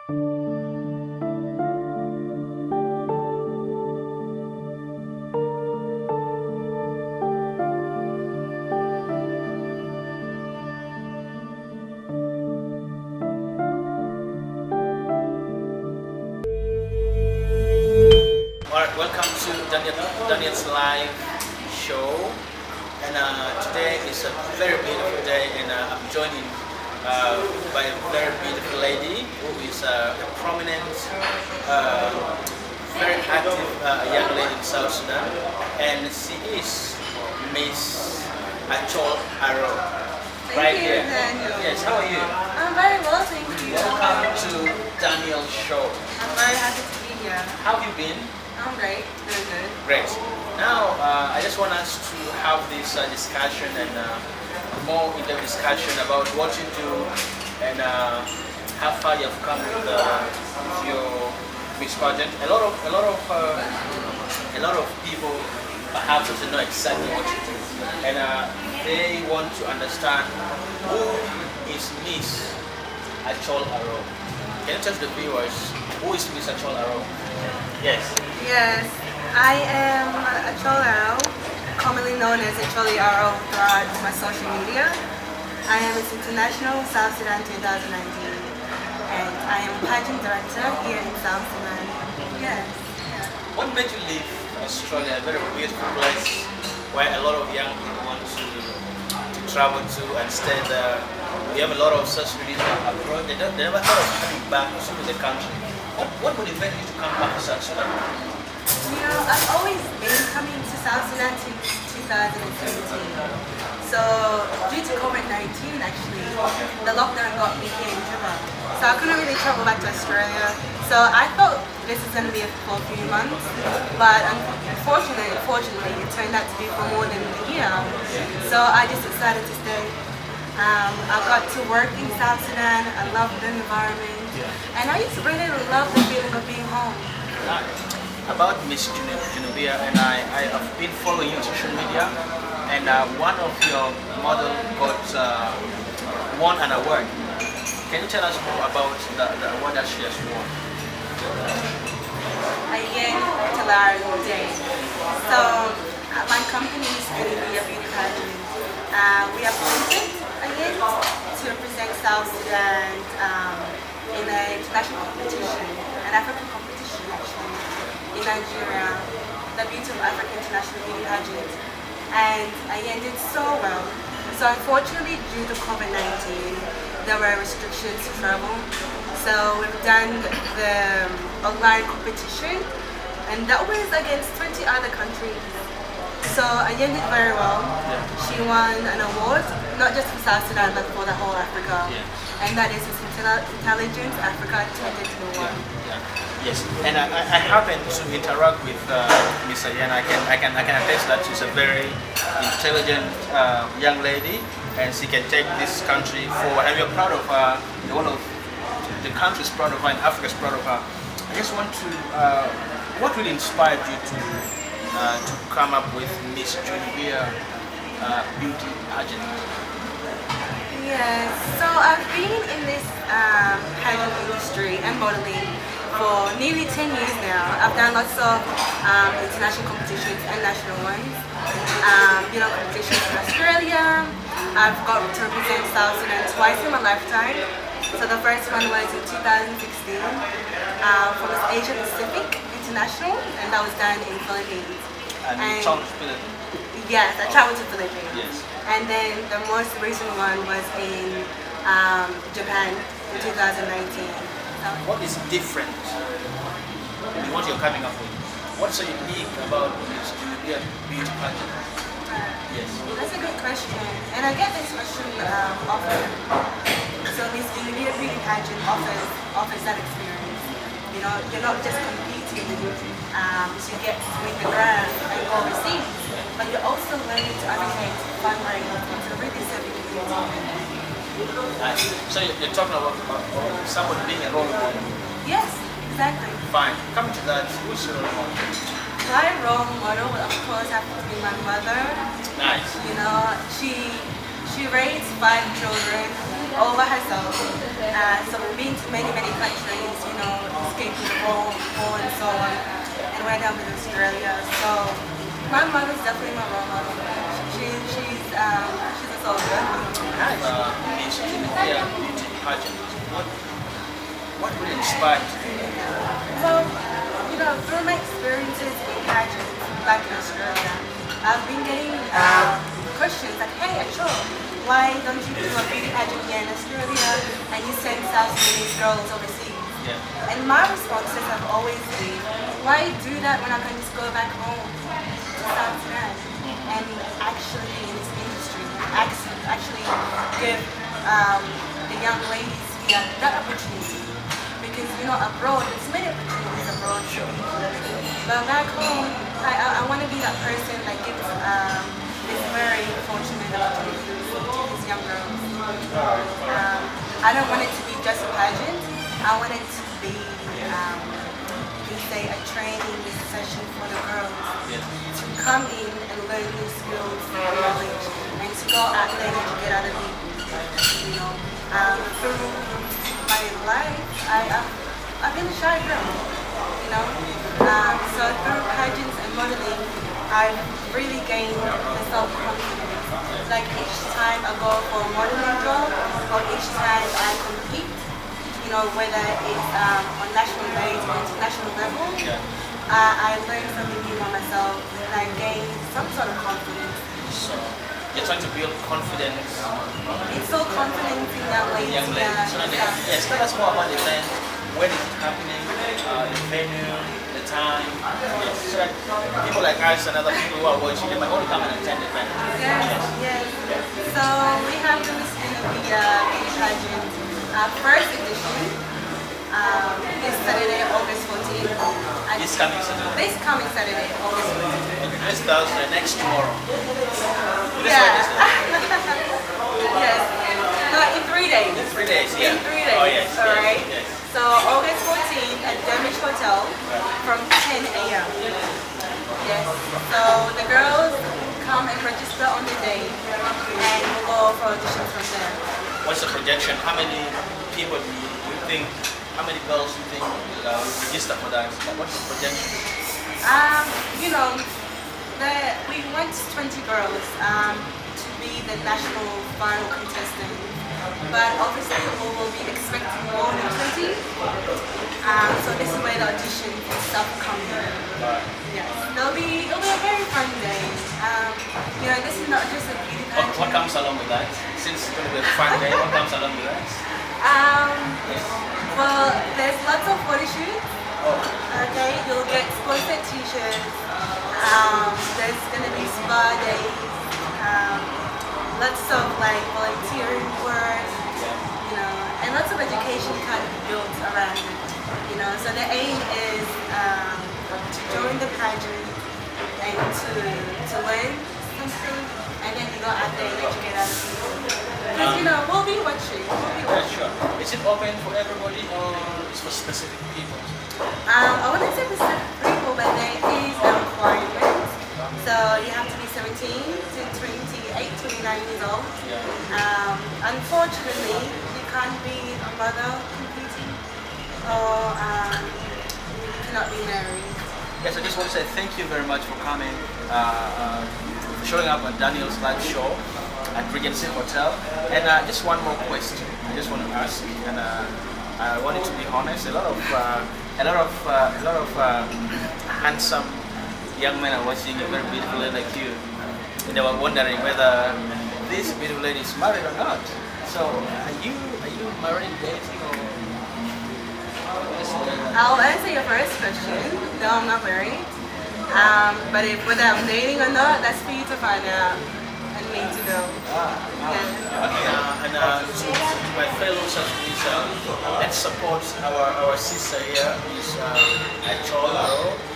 Alright, welcome to Daniel's live show. And today is a very beautiful day, and I'm joined by a very beautiful lady who is a prominent, very active young lady in South Sudan, and she is Miss Achol Aro. Thank you, Daniel. Yes, how are you? I'm very well, thank you. Welcome to Daniel's show. I'm very happy to be here. How have you been? I'm great, very good. Great. Now, I just want us to have this discussion and more in-depth discussion about what you do and how far you have come with your Miss pageant. A lot of people perhaps doesn't know exactly what you do, and they want to understand who is Miss Achol Aro. Can you tell the viewers who is Miss Achol Aro? Yes. Yes, I am Achol Aro, commonly known as Achol Aro throughout my social media. I am Miss International South Sudan 2019, and I am a pageant director here in South Sudan. Yes. Yeah. What made you leave Australia, a very beautiful place where a lot of young people want to travel to and stay there? We have a lot of such people abroad. They never thought of coming back to the country. What motivated you to come back to South Sudan? You know, I've always been coming to South Sudan since 2017. So, due to COVID-19 actually, the lockdown got me here in Juba. So I couldn't really travel back to Australia. So I thought this is going to be for a few months, but unfortunately, it turned out to be for more than a year. So I just decided to stay. I got to work in South Sudan. I love the environment, and I just really love the feeling of being home. About Miss Genovia, and I have been following you on social media, and one of your model got won an award. Can you tell us more about the award that she has won? Again, Talaro Day. So my company is going to be a beauty pageant. We are appointed again to represent South Sudan in an international competition, an African competition actually, in Nigeria, the Beauty of Africa International Beauty Pageant. And again, did so well. So unfortunately, due to COVID-19, there were restrictions to travel. So we've done the online competition, and that was against 20 other countries. So Ayen did very well. She won an award, not just for South Sudan, but for the whole Africa. And that is Miss Intelligence Africa 2021. Yes, and I happen to interact with Miss Ayen. I can attest that she's a very intelligent young lady, and she can take this country forward. And we're proud of her. One of the country's proud of her, and Africa's proud of her. I just want to, what really inspired you to come up with Miss Genovia beauty pageant? Yes, so I've been in this pageant industry and modeling for nearly 10 years now. I've done lots of international competitions and national ones. Competitions in Australia. I've got to represent South Sudan twice in my lifetime. So the first one was in 2016 for Miss Asia Pacific International, and that was done in Philippines. And you traveled to Philippines? Yes, I traveled to Philippines. Yes. And then the most recent one was in Japan in 2019. So, what is different in what you're coming up with? What's so unique about Miss Genovia beauty pageant? Yes. That's a good question, and I get this question often. So Miss Genovia beauty pageant offers that experience. You know, you're not just competing to get to win the grand and go overseas, but you're also learning to advocate, fundraise, to really serve the community. So you're talking about someone being a role model. Yes, exactly. Fine. Coming to that, who's your role model? My role model will of course have to be my mother. Nice. You know, she raised 5 children all by herself. So we've been to many, many countries, you know, escaping the war and so on. And we're down with Australia. So my mother's definitely my role model. She's a soldier. Miss Olivia Beauty Pageant. What really inspired you? Well, you know, through my experiences in pageants back in Australia, I've been getting questions like, hey, Achol, why don't you do a beauty pageant here in Australia and you send South Sudanese girls overseas? Yeah. And my responses have always been, why do that when I can just go back home to South Sudan and actually be in this industry, actually give the young ladies here that opportunity? Because, you know, abroad, there's many opportunities abroad. Sure. But back home, I want to be that person that gives this very fortunate opportunities to these young girls. I don't want it to be just a pageant. I want it to be, you can say, a training session for the girls to come in and learn new skills, knowledge, and to go out there and to get out of it. You know, through my life, I've been a shy girl, you know. So through pageants and modeling, I've really gained the self-confidence. Like each time I go for a modeling job, or each time I compete, you know, whether it's on national base or international level, I learn something new about myself and I gain some sort of confidence. So you're trying to build confidence. It's so confident in young ladies. Young ladies. Yes, tell us more about the event. When is it happening? The venue, the time. Yes, so that people like us and other people who are watching, they might want to come and attend the event. Yes. So we have the Miss Olivia Beauty Pageant first edition. This Saturday, August 14th. This coming Saturday. This coming Saturday, August 14th. Okay, this Thursday, next tomorrow. This Wednesday. Yes. No, in 3 days. In 3 days, yeah. In 3 days. Oh, yes. Alright. Yes. So August 14th at Demish Hotel from 10 a.m. Yes. So the girls come and register on the day and we'll go for auditions from there. What's the projection? How many people do you think, how many girls do you think will register for that? What's the projection? You know, we want 20 girls to be the national final contestant. But obviously we will be expecting more than 20. So this is where the audition and stuff come in. Yes. It'll be a very fun day. You know, this is not just a beauty pageant. What comes along with that? Since it's going to be a fun day, what comes along with that? Well, there's lots of photo shoots. Okay, you'll get sponsored t-shirts. There's gonna be spa days. Lots of like volunteering work, you know, and lots of education kind of built around it. You know, so the aim is to join the pageant and to learn something, and then you go out there and educate other people. Because you know, we'll be watching. Yeah, sure. Is it open for everybody or it's for specific people? I wouldn't say specific people, but there is a requirement. So you have to be 17 to 28, 29 years old. Unfortunately, you can't be a mother competing or you cannot be married. Yes, I just want to say thank you very much for coming, for showing up on Daniel's live show at Regency Hotel. And just one more question I just want to ask, and I want it to be honest. A lot of handsome young men are watching a very beautiful lady like you, and they were wondering whether this beautiful lady is married or not. So, are you married, dating, or? I'll answer your first question. No, I'm not married. But whether I'm dating or not, that's for you to find out and me to know. And to my fellow South, let's support our sister here, Miss Achol,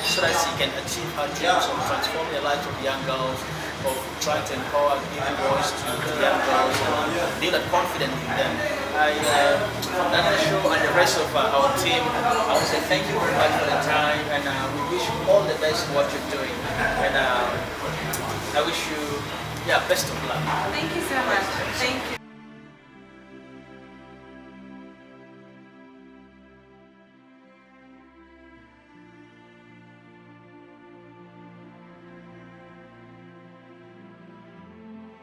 so that she can achieve her dreams of transforming the lives of young girls, of trying to empower, giving voice to young girls, and build that confidence in them. From that show and the rest of our team, I want to say thank you very much for the time, and we wish you all the best in what you're doing. And I wish you, best of luck. Thank you so much. Thank you.